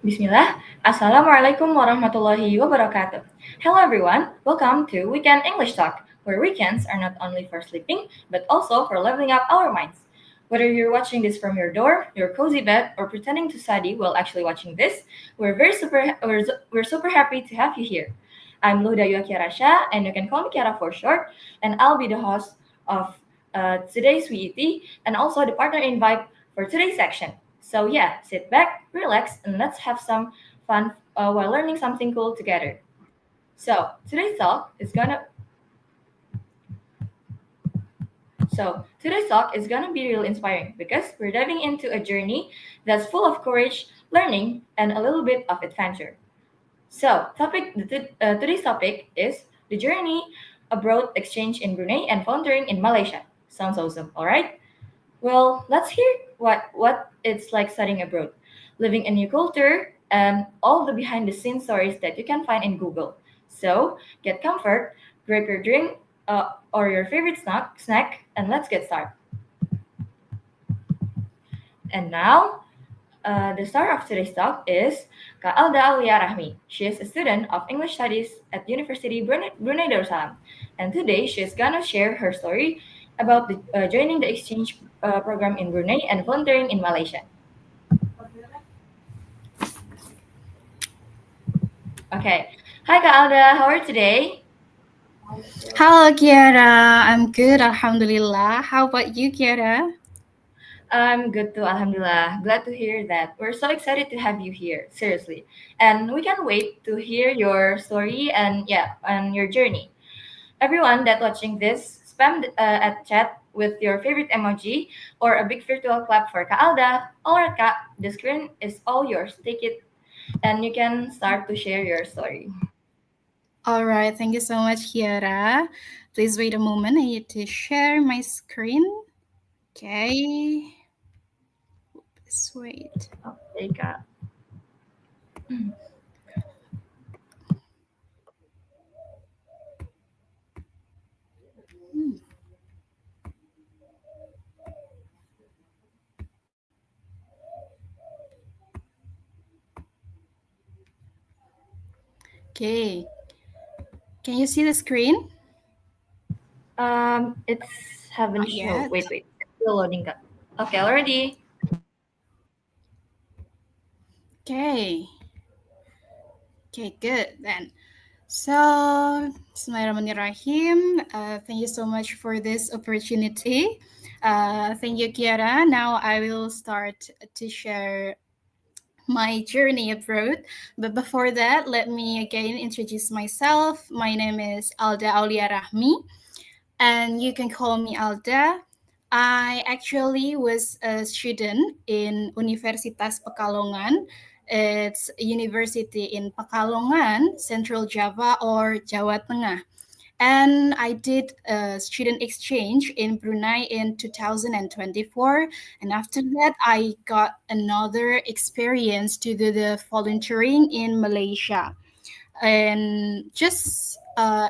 Bismillah. Assalamualaikum warahmatullahi wabarakatuh. Hello everyone. Welcome to Weekend English Talk, where weekends are not only for sleeping, but also for leveling up our minds. Whether you're watching this from your door, your cozy bed, or pretending to study while actually watching this, we're super happy to have you here. I'm Luda Yuakirasha, and you can call me Kiara for short, and I'll be the host of today's WET and also the partner invite for today's section. So yeah, sit back, relax, and let's have some fun while learning something cool together. So today's talk is gonna today's talk is gonna be real inspiring because we're diving into a journey that's full of courage, learning, and a little bit of adventure. Today's topic is the journey abroad exchange in Brunei and volunteering in Malaysia. Sounds awesome, all right? Well, let's hear what it's like studying abroad, living a new culture, and all the behind the scenes stories that you can find in Google. So get comfort, grab your drink or your favorite snack, and let's get started. And now, the star of today's talk is Kak Alda Aulia Rahmi. She is a student of English Studies at University Brunei Darussalam, and today she is gonna share her story about joining the exchange program in Brunei and volunteering in Malaysia. Okay. Hi, Kak Alda. How are you today? Hello, Kiara. I'm good, Alhamdulillah. How about you, Kiara? I'm good too, Alhamdulillah. Glad to hear that. We're so excited to have you here, seriously. And we can't wait to hear your story and yeah, and your journey. Everyone that watching this, spam at chat with your favorite emoji or a big virtual clap for Kak Alda. Alright, Kak, the screen is all yours. Take it and you can start to share your story. All right. Thank you so much, Kiara. Please wait a moment. I need to share my screen. Okay. Just wait. Okay, Kak. Hmm. Okay. Can you see the screen? It's haven't Not show. yet. Wait. It's still loading, Kak. Okay, already. Okay. Okay, good then. So, Bismillahirrahmanirrahim. Thank you so much for this opportunity. Thank you, Kiara. Now I will start to share my journey abroad. But before that, let me again introduce myself. My name is Alda Aulia Rahmi, and you can call me Alda. I actually was a student in Universitas Pekalongan. It's a university in Pekalongan, Central Java or Jawa Tengah. And I did a student exchange in Brunei in 2024. And after that, I got another experience to do the volunteering in Malaysia. And just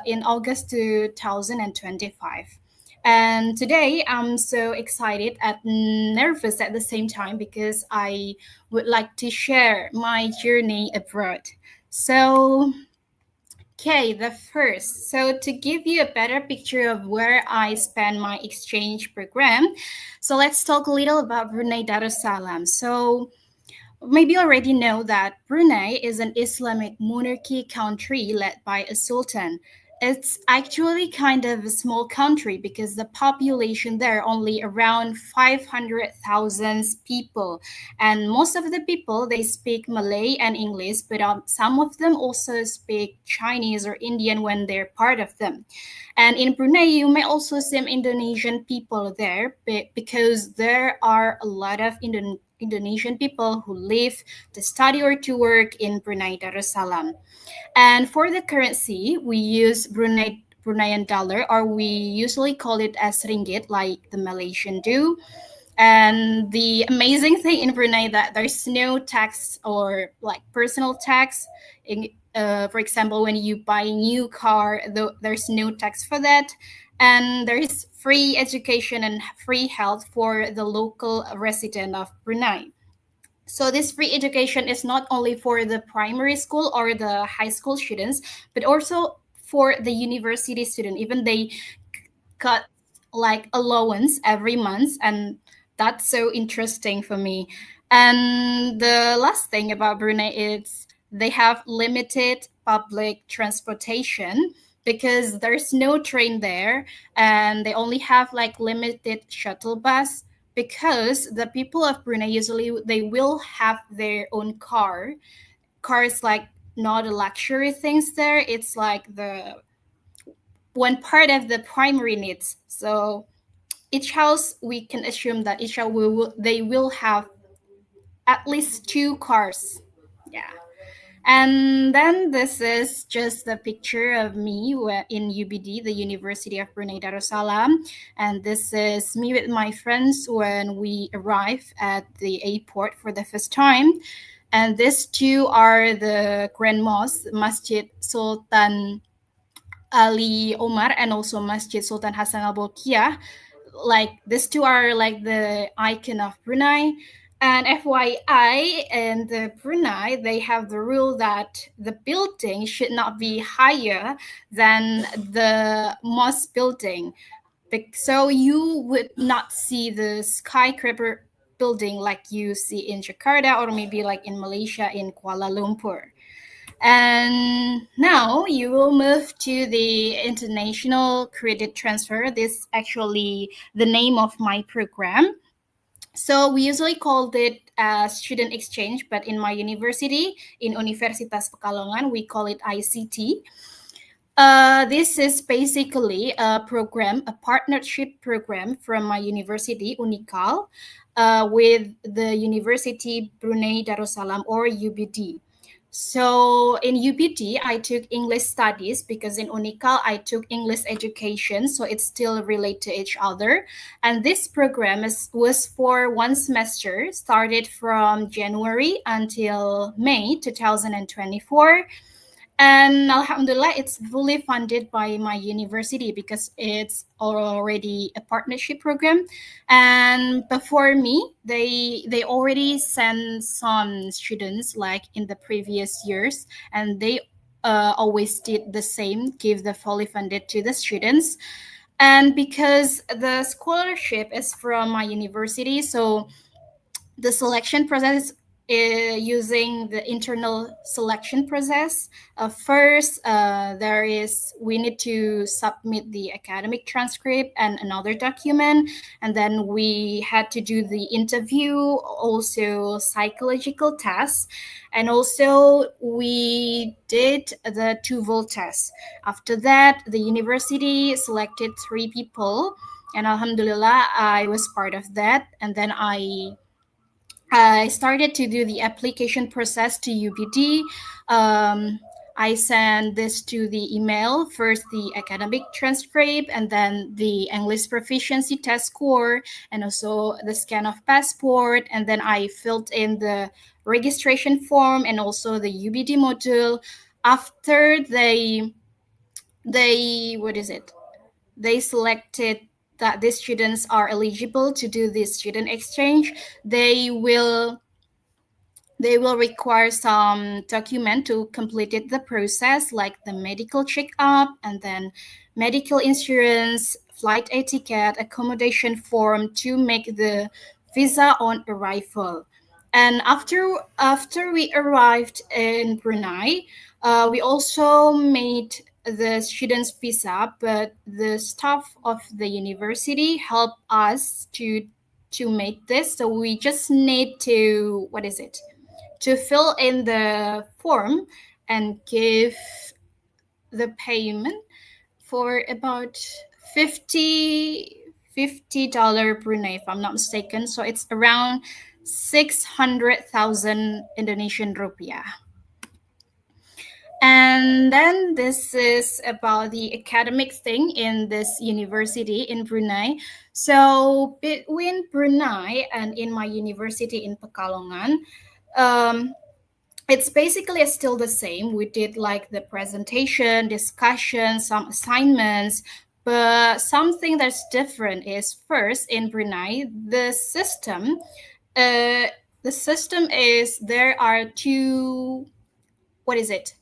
in August 2025. And today I'm so excited and nervous at the same time because I would like to share my journey abroad. So, okay, the first. So, to give you a better picture of where I spend my exchange program, so let's talk a little about Brunei Darussalam. So, maybe you already know that Brunei is an Islamic monarchy country led by a sultan. It's actually kind of a small country because the population there only around 500,000 people, and most of the people they speak Malay and English, but some of them also speak Chinese or Indian when they're part of them. And in Brunei, you may also see Indonesian people there because there are a lot of Indonesian people who live to study or to work in Brunei Darussalam. And for the currency, we use Bruneian dollar, or we usually call it as ringgit, like the Malaysian do. And the amazing thing in Brunei that there's no tax or like personal tax. For example, when you buy a new car, there's no tax for that. And there is free education and free health for the local resident of Brunei. So this free education is not only for the primary school or the high school students, but also for the university student. Even they got like allowance every month, and that's so interesting for me. And the last thing about Brunei is they have limited public transportation because there's no train there, and they only have like limited shuttle bus because the people of Brunei usually they will have their own car. Car is like not a luxury things there. It's like the one part of the primary needs. So each house, we can assume that each house they will have at least two cars. Yeah. And then this is just the picture of me in UBD, the University of Brunei Darussalam. And this is me with my friends when we arrive at the airport for the first time. And these two are the grand mosques, Masjid Sultan Ali Omar and also Masjid Sultan Hassan Al Bolkiah. Like these two are like the icon of Brunei. And FYI, in the Brunei, they have the rule that the building should not be higher than the mosque building. So you would not see the skyscraper building like you see in Jakarta or maybe like in Malaysia in Kuala Lumpur. And now you will move to the international credit transfer. This actually the name of my program. So we usually called it student exchange, but in my university, in Universitas Pekalongan, we call it ICT. This is basically a program, a partnership program from my university, Unikal, with the University Brunei Darussalam or UBD. So in UBD, I took English studies because in Unikal, I took English education. So it's still related to each other. And this program was for one semester, started from January until May 2024. And Alhamdulillah, it's fully funded by my university because it's already a partnership program. And before me, they already sent some students like in the previous years, and they always did the same, give the fully funded to the students. And because the scholarship is from my university, so the selection process using the internal selection process. First, there is we need to submit the academic transcript and another document, and then we had to do the interview, also psychological tests, and also we did the TOEFL test. After that, the university selected 3 people, and Alhamdulillah, I was part of that, and then I started to do the application process to UBD. I sent this to the email, first the academic transcript, and then the English proficiency test score, and also the scan of passport. And then I filled in the registration form and also the UBD module. After they what is it? They selected that these students are eligible to do this student exchange. They will require some document to complete it, the process, like the medical checkup and then medical insurance, flight etiquette, accommodation form to make the visa on arrival. And after we arrived in Brunei, we also made the students visa, but the staff of the university helped us to make this. So we just need to what is it? To fill in the form and give the payment for about 50 Brunei, if I'm not mistaken. So it's around 600,000 Indonesian rupiah. And then this is about the academic thing in this university in Brunei. So between Brunei and in my university in Pekalongan, um, it's basically still the same. We did like the presentation, discussion, some assignments, but something that's different is first in Brunei, the system. Uh, The system is there are two, what is it?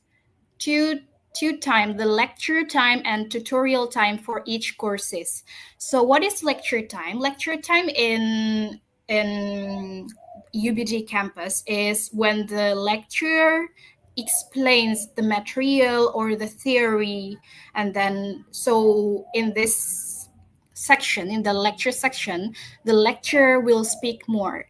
two two time, the lecture time and tutorial time for each courses. So what is lecture time? Lecture time in UBG campus is when the lecturer explains the material or the theory, and then so in this section, in the lecture section, the lecturer will speak more.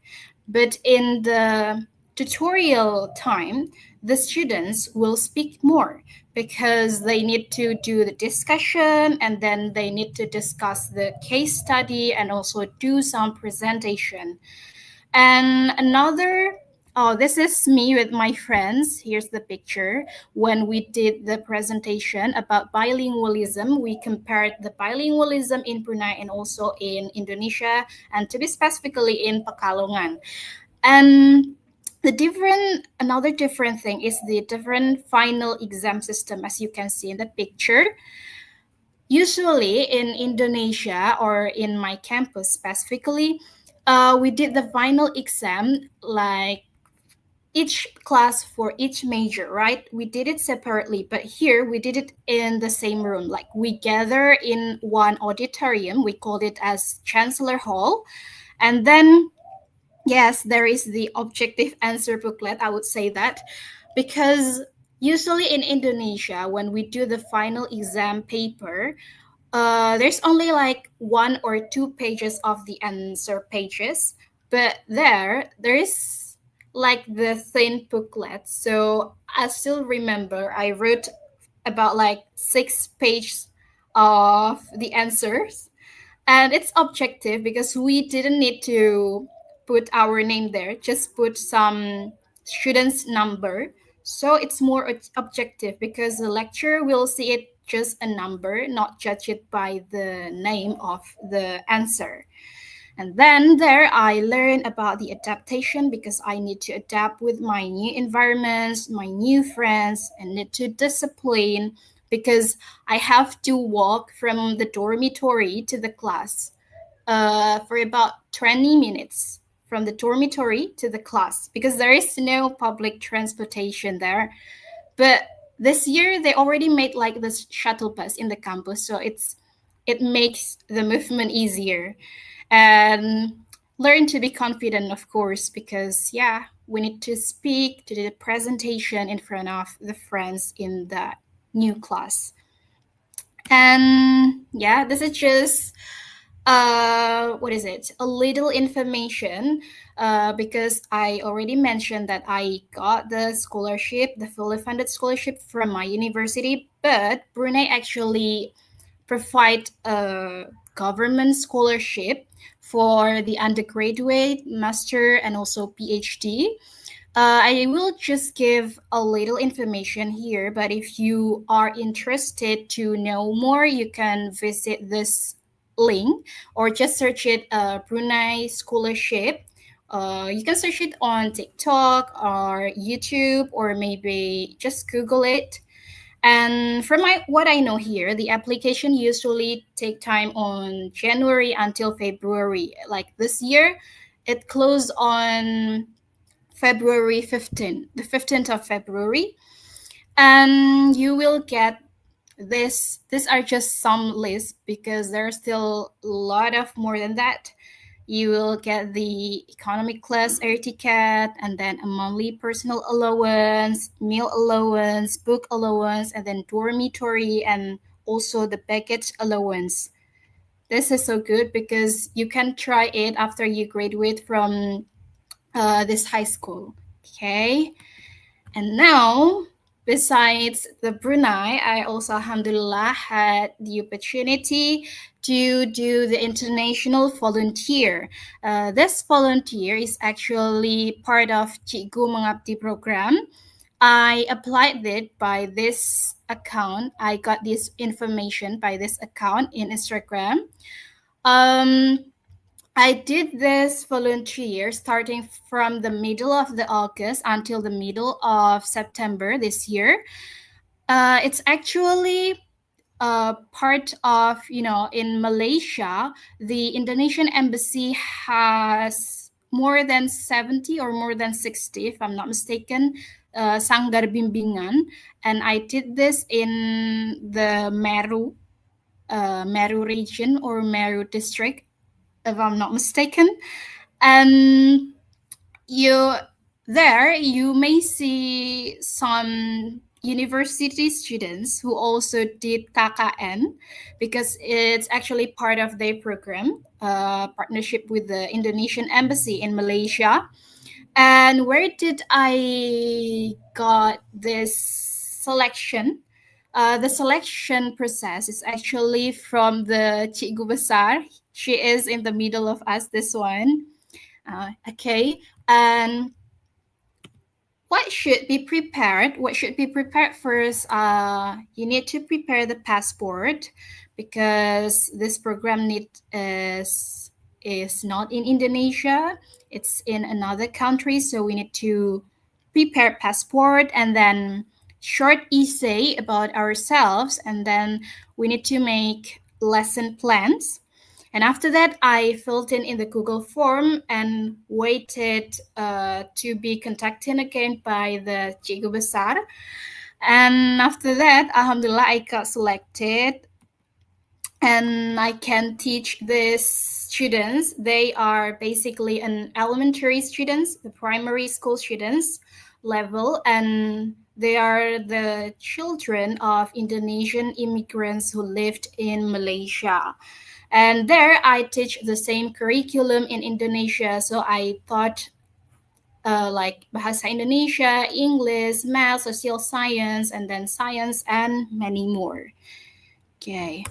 But in the tutorial time, the students will speak more because they need to do the discussion, and then they need to discuss the case study and also do some presentation. And another, oh, this is me with my friends. Here's the picture. When we did the presentation about bilingualism, we compared the bilingualism in Brunei and also in Indonesia, and to be specifically in Pekalongan. And another different thing is the different final exam system, as you can see in the picture. Usually in Indonesia or in my campus specifically, we did the final exam like each class for each major, right? We did it separately, but here we did it in the same room. Like we gather in one auditorium, we called it as Chancellor Hall, and then yes, there is the objective answer booklet, I would say that, because usually in Indonesia, when we do the final exam paper, there's only like 1 or 2 pages of the answer pages, but there is like the thin booklet. So I still remember I wrote about like 6 pages of the answers, and it's objective because we didn't need to put our name there, just put some student's number. So it's more objective because the lecturer will see it just a number, not judge it by the name of the answer. And then there I learned about the adaptation because I need to adapt with my new environments, my new friends, and need to discipline because I have to walk from the dormitory to the class for about 20 minutes from the dormitory to the class because there is no public transportation there. But this year they already made like this shuttle bus in the campus, so it makes the movement easier. And learn to be confident, of course, because yeah, we need to speak to the presentation in front of the friends in the new class. And yeah, this is just what is it, a little information, because I already mentioned that I got the scholarship, the fully funded scholarship from my university, but Brunei actually provide a government scholarship for the undergraduate, master, and also PhD. I will just give a little information here, but if you are interested to know more, you can visit this link or just search it, Brunei Scholarship. You can search it on TikTok or YouTube, or maybe just Google it. And from what I know here, the application usually take time on January until February. Like this year, it closed on February 15th, the 15th of February. And you will get this. These are just some lists because there's still a lot of more than that. You will get the economic class air ticket, and then a monthly personal allowance, meal allowance, book allowance, and then dormitory, and also the baggage allowance. This is so good because you can try it after you graduate from this high school. Okay. And now, besides the Brunei, I also, alhamdulillah, had the opportunity to do the international volunteer. This volunteer is actually part of Cikgu Mengabdi program. I applied it by this account. I got this information by this account in Instagram. Um, I did this volunteer starting from the middle of the August until the middle of September this year. It's actually part of, in Malaysia, the Indonesian embassy has more than 70 or more than 60, if I'm not mistaken, sanggar bimbingan. And I did this in the Meru region or Meru district, if I'm not mistaken. And you there you may see some university students who also did KKN because it's actually part of their program, partnership with the Indonesian embassy in Malaysia. And where did I got this selection? The selection process is actually from the Cikgu Besar. She is in the middle of us, this one. Okay. And what should be prepared first, you need to prepare the passport because this program is not in Indonesia, it's in another country, so we need to prepare passport and then short essay about ourselves, and then we need to make lesson plans. And after that, I filled in the Google form and waited to be contacted again by the Cikgu Besar. And after that, Alhamdulillah, I got selected and I can teach these students. They are basically an elementary students, the primary school students level, and they are the children of Indonesian immigrants who lived in Malaysia. And there I teach the same curriculum in Indonesia. So I taught like Bahasa Indonesia, English, math, social science, and then science, and many more. Okay.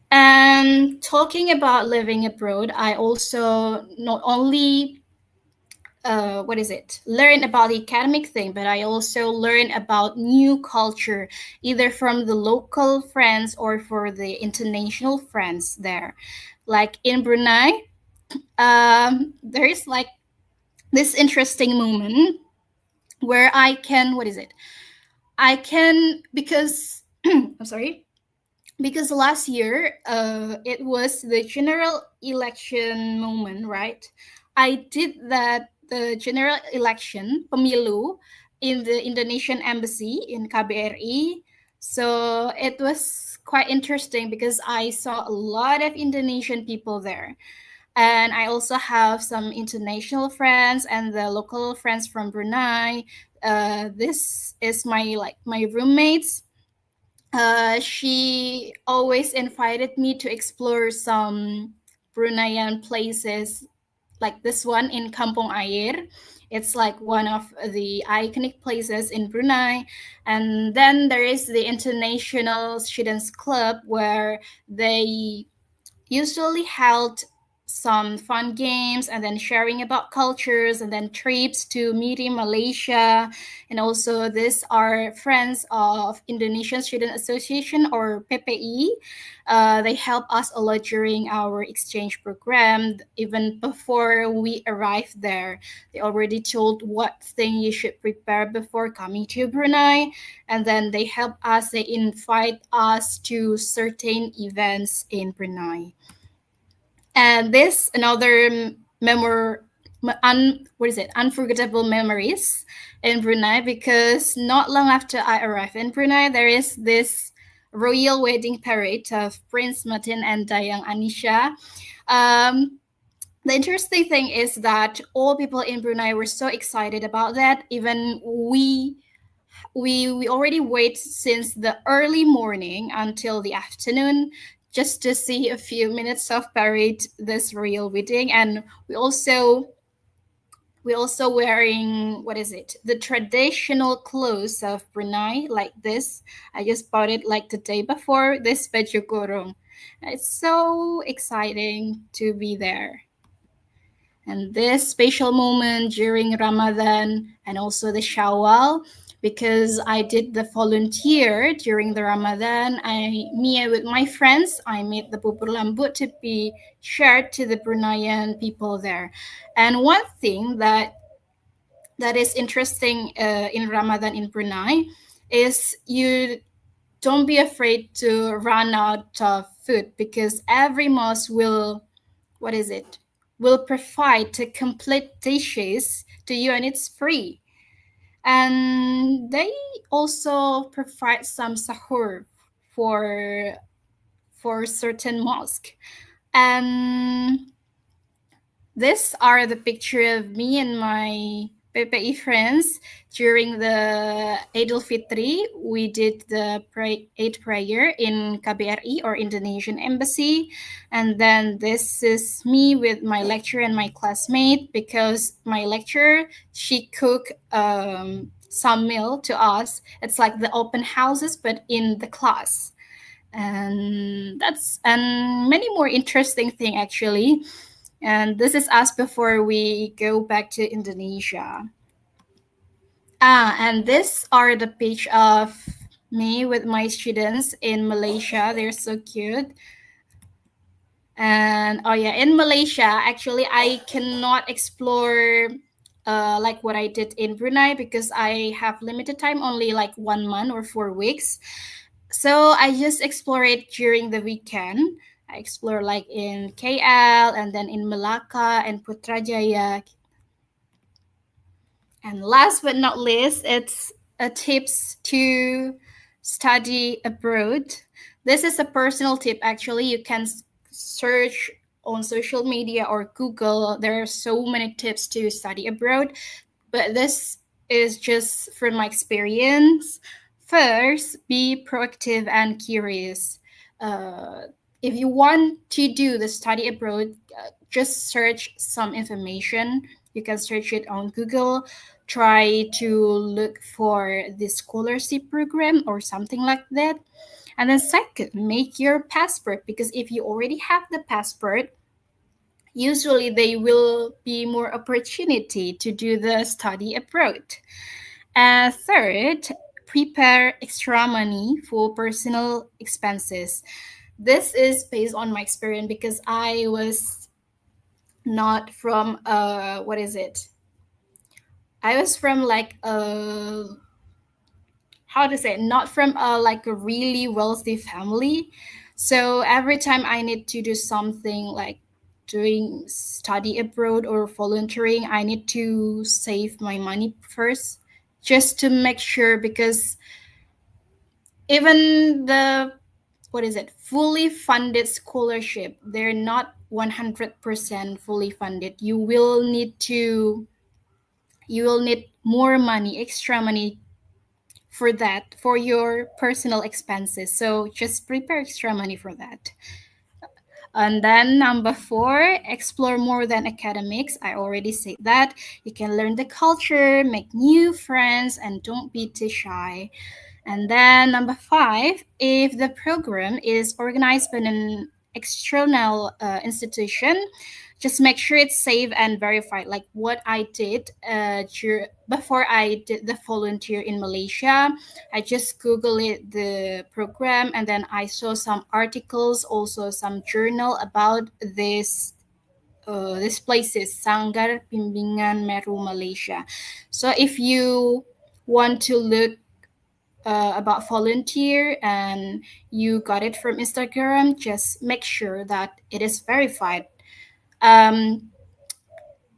And talking about living abroad, I also not only learn about the academic thing, but I also learn about new culture, either from the local friends or for the international friends there. Like in Brunei, there is like this interesting moment where I can, I can, because I'm sorry, because last year it was the general election moment, right? I did that the general election pemilu in the Indonesian embassy in KBRI. So it was quite interesting because I saw a lot of Indonesian people there. And I also have some international friends and the local friends from Brunei. This is my roommates. She always invited me to explore some Bruneian places, like this one in Kampung Air. It's like one of the iconic places in Brunei. And then there is the International Students Club where they usually held some fun games and then sharing about cultures and then trips to meeting Malaysia. And also these are friends of Indonesian Student Association or PPI. They help us a lot during our exchange program. Even before we arrived there, they already told what thing you should prepare before coming to Brunei. And then they help us, they invite us to certain events in Brunei. And this another memor unforgettable memories in Brunei, because not long after I arrived in Brunei, there is this royal wedding parade of Prince Martin and Dayang Anisha. The interesting thing is that all people in Brunei were so excited about that. Even we already wait since the early morning until the afternoon just to see a few minutes of parade this royal wedding. And we also wearing the traditional clothes of Brunei, like this. I just bought it like the day before, this baju kurung. It's so exciting to be there. And this special moment during Ramadan and also the Shawwal, because I did the volunteer during the Ramadan. Me with my friends, I made the bubur lambut to be shared to the Bruneian people there. And one thing that is interesting in Ramadan in Brunei is you don't be afraid to run out of food, because every mosque will, what is it? will provide the complete dishes to you and it's free. And they also provide some sahur for certain mosque. And these are the picture of me and my PPI friends during the Eid al-Fitri. We did the Eid prayer in KBRI or Indonesian Embassy. And then this is me with my lecturer and my classmate because my lecturer, she cooked some meal to us. It's like the open houses, but in the class. And many more interesting thing actually, and this is us before we go back to Indonesia. And these are the picture of me with my students in Malaysia. They're so cute. And oh yeah, in Malaysia, actually, I cannot explore like what I did in Brunei because I have limited time, only like 1 month or 4 weeks. So I just explore it during the weekend. I explore like in KL and then in Malacca and Putrajaya. And last but not least, it's a tips to study abroad. This is a personal tip actually. You can search on social media or Google. There are so many tips to study abroad, but this is just from my experience. First, be proactive and curious. Uh, if you want to do the study abroad, just search some information. You can search it on Google. Try to look for the scholarship program or something like that. And then, second, make your passport because if you already have the passport, usually there will be more opportunity to do the study abroad. And third, prepare extra money for personal expenses. This is based on my experience because I was not from what is it? I was from like a, how to say it? Not from a like a really wealthy family. So every time I need to do something like doing study abroad or volunteering, I need to save my money first just to make sure because even the what is it fully funded scholarship, they're not 100% fully funded. You will need more money, extra money for that, for your personal expenses, so just prepare extra money for that. And then number four, explore more than academics. I already said that. You can learn the culture, make new friends, and don't be too shy. And then number five, if the program is organized by an external institution, just make sure it's safe and verified. Like what I did before I did the volunteer in Malaysia, I just Googled it, the program, and then I saw some articles, also some journal about this places, Sanggar Bimbingan Meru Malaysia. So if you want to look about volunteer and you got it from Instagram, just make sure that it is verified. Um,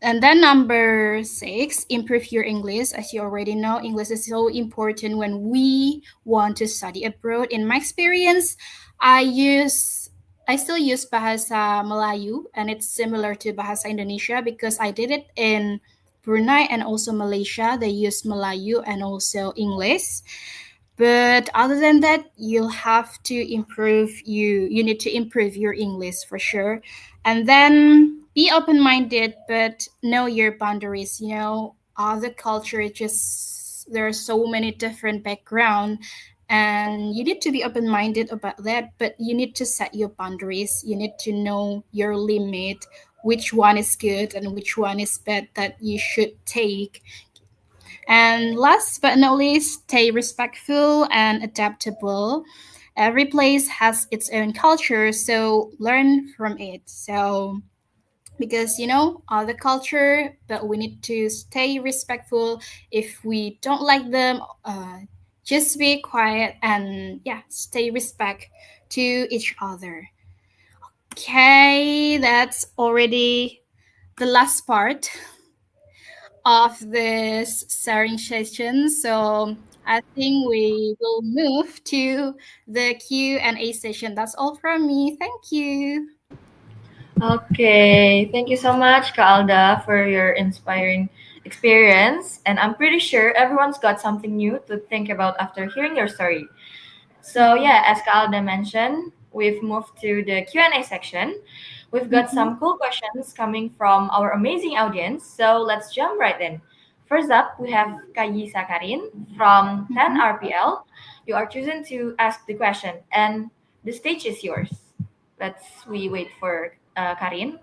and then number six, improve your English. As you already know, English is so important when we want to study abroad. In my experience, I still use Bahasa Melayu and it's similar to Bahasa Indonesia because I did it in Brunei and also Malaysia. They use Melayu and also English. But other than that, you'll have to you need to improve your English for sure. And then be open-minded but know your boundaries. You know, other culture just there are so many different background and you need to be open-minded about that, but you need to set your boundaries. You need to know your limit, which one is good and which one is bad that you should take. And last but not least, stay respectful and adaptable. Every place has its own culture, so learn from it. So, because you know, other culture, but we need to stay respectful. If we don't like them, just be quiet and yeah, stay respect to each other. Okay, that's already the last part of this sharing session. So I think we will move to the Q&A session. That's all from me. Thank you. Okay, thank you so much, Kaalda, for your inspiring experience. And I'm pretty sure everyone's got something new to think about after hearing your story. So Mhm. yeah, as Kaalda mentioned, we've moved to the Q&A section. We've got Mhm. some cool questions coming from our amazing audience. So let's jump right in. First up, we have Kayi Sakarin from Mhm. 10 RPL. You are chosen to ask the question, and the stage is yours. Let's we wait for Karin.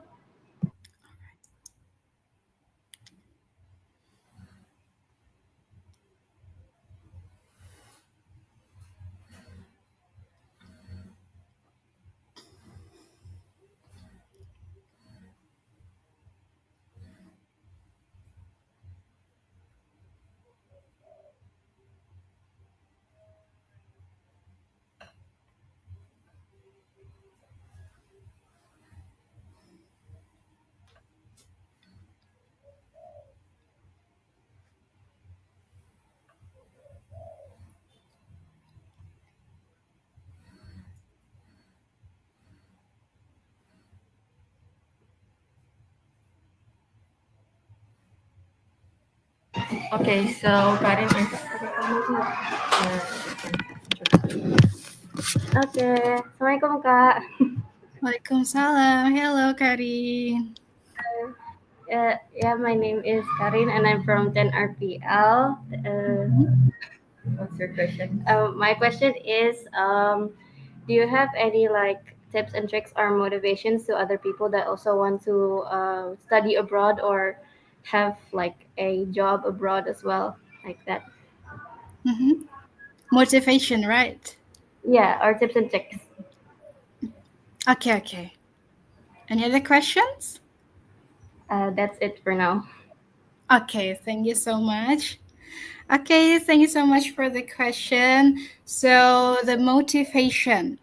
Okay, so Karin is. Oke, Assalamualaikum Kak. Waalaikumsalam. Hello, Karin. Yeah, my name is Karin and I'm from 10 RPL. Mhm. What's your question? My question is, do you have any like tips and tricks or motivations to other people that also want to study abroad or have like a job abroad as well, like that? Mhm. Motivation, right? Yeah, or tips and tricks. Okay, okay. Any other questions? That's it for now. Okay, thank you so much. Okay, thank you so much for the question. So, the motivation.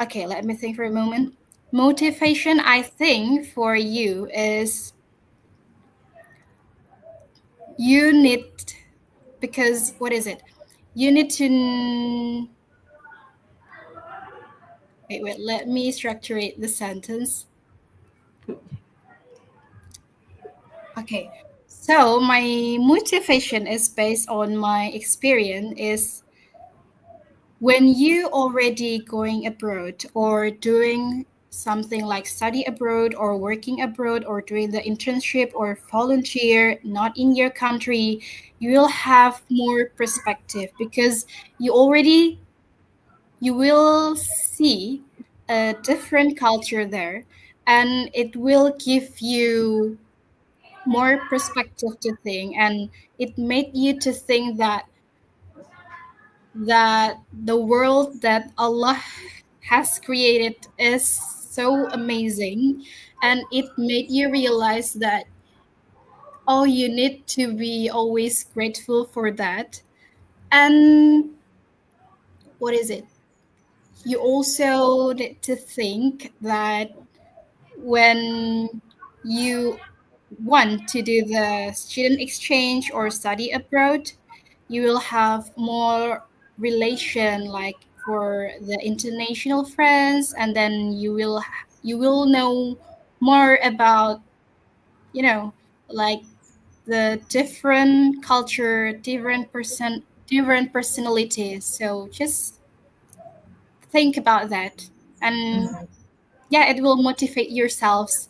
Okay, let me think for a moment. Motivation, I think, for you is you need, because what is it? You need to, wait, let me structure it, the sentence. Okay, so my motivation is based on my experience is when you already going abroad or doing something like study abroad or working abroad or doing the internship or volunteer not in your country, you will have more perspective because you already you will see a different culture there, and it will give you more perspective to think, and it made you to think that the world that Allah has created is so amazing, and it made you realize that oh, you need to be always grateful for that. And what is it, you also need to think that when you want to do the student exchange or study abroad, you will have more relation like for the international friends, and then you will know more about, you know, like the different culture, different personalities. So just think about that, and yeah, it will motivate yourselves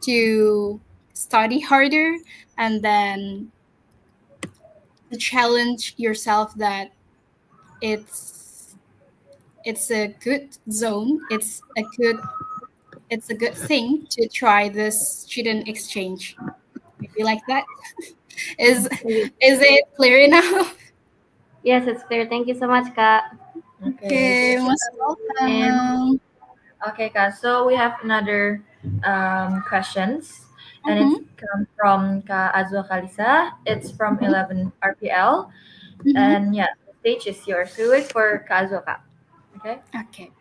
to study harder, and then to challenge yourself that it's it's a good zone, it's a good thing to try this student exchange, maybe like that. is is it clear enough? Yes, it's clear. Thank you so much, Kak. Okay, Okay, thank you, most Karin. welcome. Okay, Ka. So we have another questions, and it's Mm-hmm, come from Ka Azwa Kalisa. It's from mm-hmm, 11 RPL, mm-hmm. and yeah, the stage is yours. We wait for Ka Azwa Ka. Okay. Okay.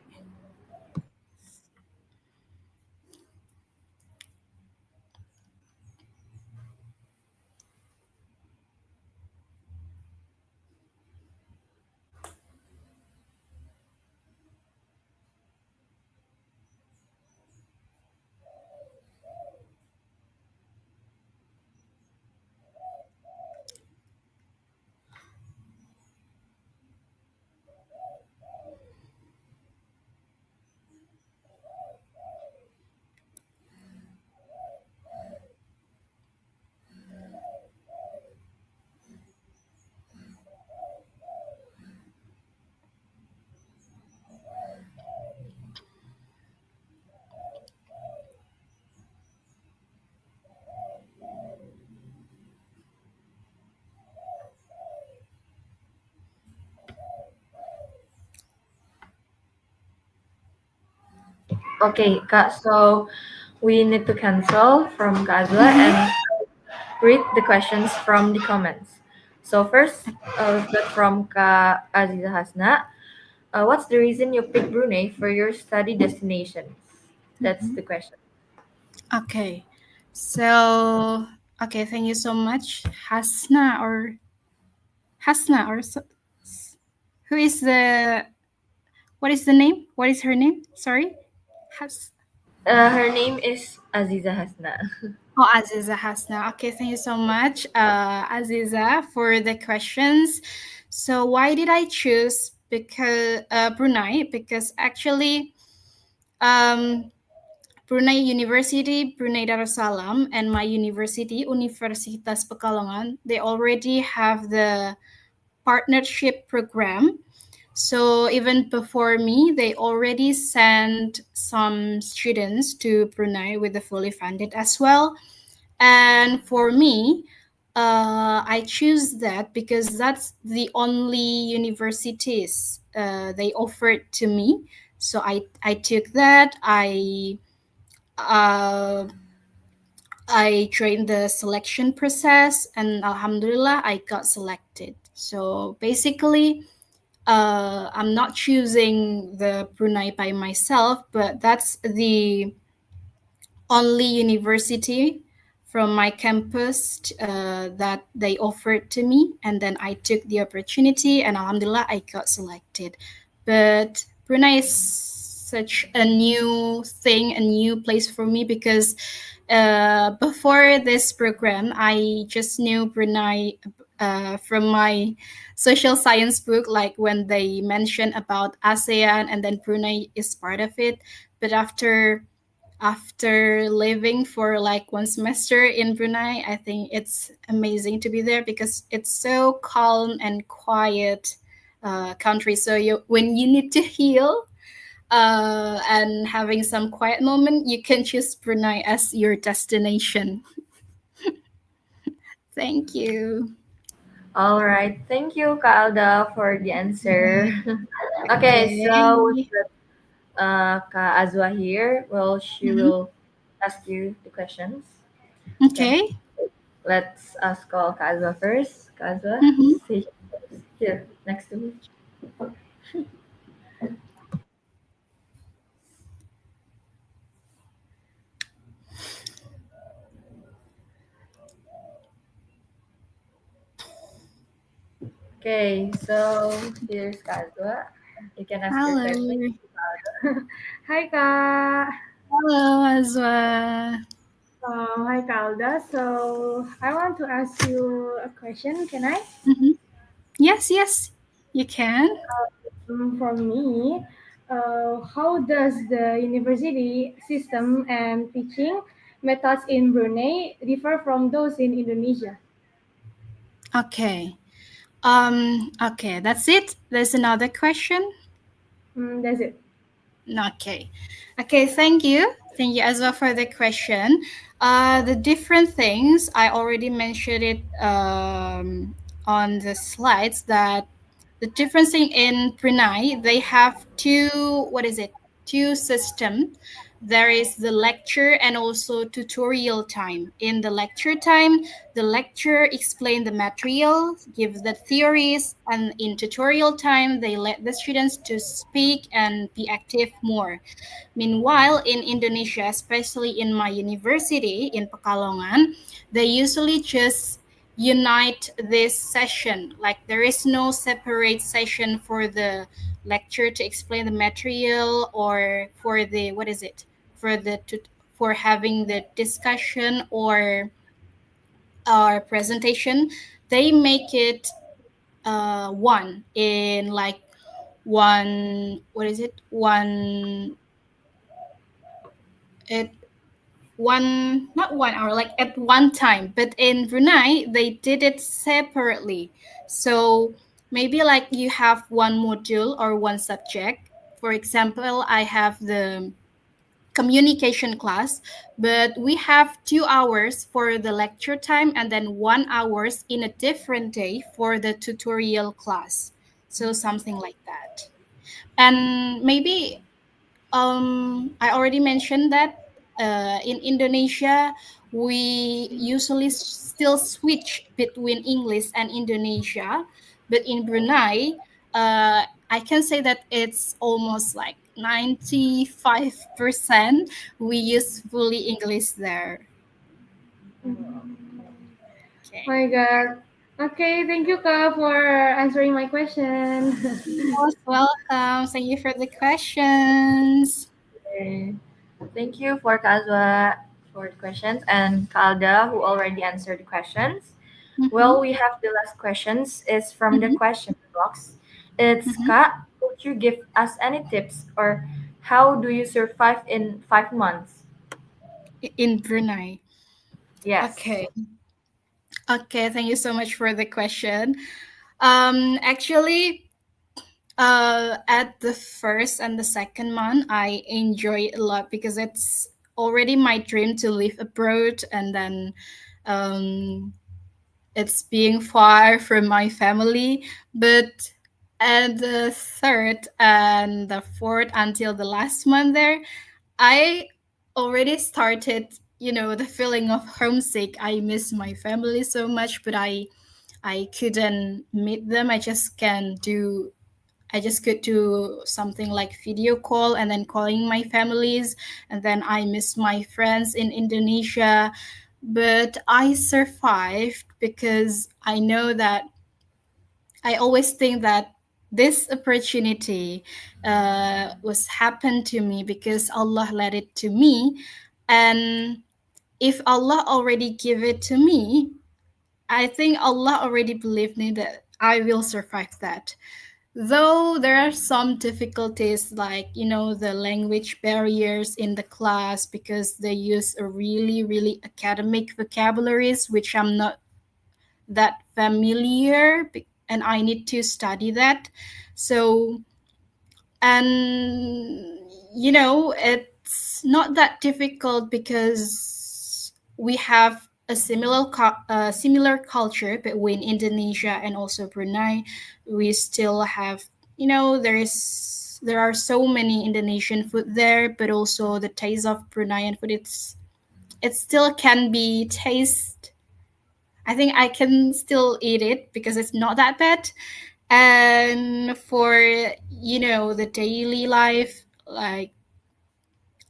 Okay, Kak, so we need to cancel from Kazwa Mm-hmm. and read the questions from the comments. So first, we've got from Kak Aziza Hasna. What's the reason you picked Brunei for your study destinations? That's Mm-hmm. the question. Okay. So, okay, thank you so much, Hasna or who is the what is the name? What is her name? Sorry, Has. Her name is Aziza Hasna. Oh, Aziza Hasna. Okay, thank you so much, Aziza, for the questions. So, why did I choose because Brunei? Because actually, um, Brunei University, Brunei Darussalam, and my university, Universitas Pekalongan, they already have the partnership program. So even before me, they already sent some students to Brunei with the fully funded as well. And for me, I choose that because that's the only universities they offered to me. So I took that. Uh, I joined the selection process, and Alhamdulillah, I got selected. So basically, I'm not choosing the Brunei by myself, but that's the only university from my campus that they offered to me, and then I took the opportunity, and Alhamdulillah, I got selected. But Brunei is such a new thing, a new place for me because before this program, I just knew Brunei from my social science book, like when they mention about ASEAN and then Brunei is part of it. But after living for like one semester in Brunei, I think it's amazing to be there because it's so calm and quiet country. So when you need to heal and having some quiet moment, you can choose Brunei as your destination. Thank you. All right, thank you, Kak Alda, for the answer. Okay, so Okay. Kak Azwa here. Well, she Mhm. will ask you the questions. Okay, Okay. let's ask call Kak Azwa first. Kak Azwa, Mhm. sit here next to me. Okay, so here's Kak Azwa. You can ask your question. Hello. Hi, Kak. Hello, Azwa. Hi, Kalda. So I want to ask you a question. Can I? Mhm. Yes, yes, you can. For me, how does the university system and teaching methods in Brunei differ from those in Indonesia? Okay. Okay, that's it. There's another question. That's it. Okay. Okay, thank you. Thank you as well for the question. The different things, I already mentioned it on the slides that the difference in Brunei, they have two, what is it? Two system. There is the lecture and also tutorial time. In the lecture time, the lecturer explain the material, give the theories, and in tutorial time, they let the students to speak and be active more. Meanwhile, in Indonesia, especially in my university in Pekalongan, they usually just unite this session. Like there is no separate session for the lecture to explain the material or for the what is it for the for having the discussion or presentation. They make it one in like one what is it one it one not 1 hour like at one time, but in Brunei they did it separately. So maybe like you have one module or one subject. For example, I have the communication class, but we have 2 hours for the lecture time and then 1 hours in a different day for the tutorial class. So something like that. And maybe I already mentioned that in Indonesia, we usually still switch between English and Indonesia, but in Brunei, I can say that it's almost like 95% we use fully English there. Okay. My God. Okay, thank you, Ka, for answering my question. Most welcome. Thank you for the questions. Okay. Thank you for Kazwa for the questions and Kalda who already answered the questions. Well, Mm-hmm. we have the last questions is from the Mm-hmm. question box. It's Mm-hmm. Ka, could you give us any tips or how do you survive in 5 months? In Brunei. Yes. Okay. Okay, thank you so much for the question. Actually, at the first and the second month, I enjoy it a lot because it's already my dream to live abroad, and then um, it's being far from my family. But at the third and the fourth until the last month there, I already started, the feeling of homesick. I miss my family so much, but I couldn't meet them. I just could do something like video call and then calling my families, and then I miss my friends in Indonesia. But I survived because I know that I always think that this opportunity was happened to me because Allah let it to me, and if Allah already give it to me, I think Allah already believed me that I will survive that. Though there are some difficulties, like, the language barriers in the class because they use a really, really academic vocabularies, which I'm not that familiar, and I need to study that. So, and it's not that difficult because we have a similar culture between Indonesia and also Brunei. We still have, there are so many Indonesian food there, but also the taste of Bruneian food, it still can be taste. I think I can still eat it because it's not that bad. And for, the daily life, like,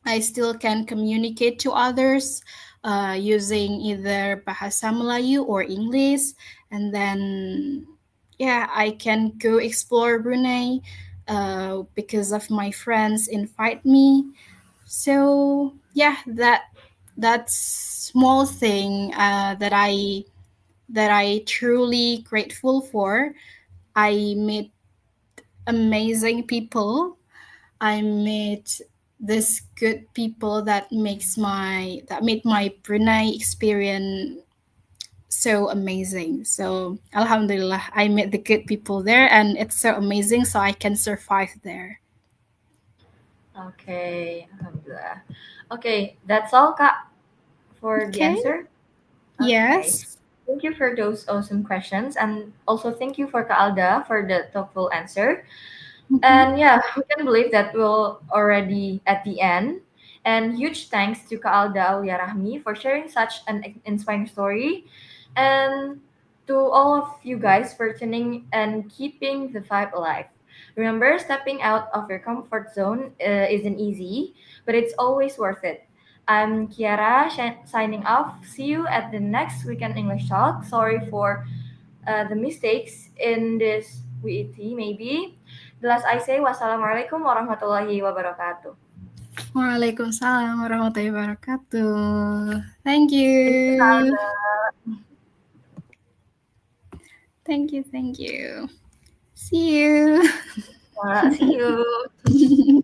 I still can communicate to others using either Bahasa Melayu or English. And then, yeah, I can go explore Brunei because of my friends invite me. So, yeah, that's small thing that I truly grateful for. I met amazing people. I met this good people that made my Brunei experience so amazing. So Alhamdulillah, I met the good people there, and it's so amazing. So I can survive there. Okay. Alhamdulillah. Okay, that's all Kak for the Okay. answer. Okay. Yes. Thank you for those awesome questions and also thank you for Kak Alda for the thoughtful answer. Mhm. And yeah, we can believe that we're already at the end. And huge thanks to Kaalda Aulia Rahmi for sharing such an inspiring story. And to all of you guys for tuning and keeping the vibe alive. Remember, stepping out of your comfort zone isn't easy, but it's always worth it. I'm Kiara signing off. See you at the next Weekend English Talk. Sorry for the mistakes in this WET maybe. The last I say, wassalamualaikum warahmatullahi wabarakatuh. Waalaikumsalam warahmatullahi wabarakatuh. Thank Thank you, you. Kalda. Thank you. Thank you. See you. See you.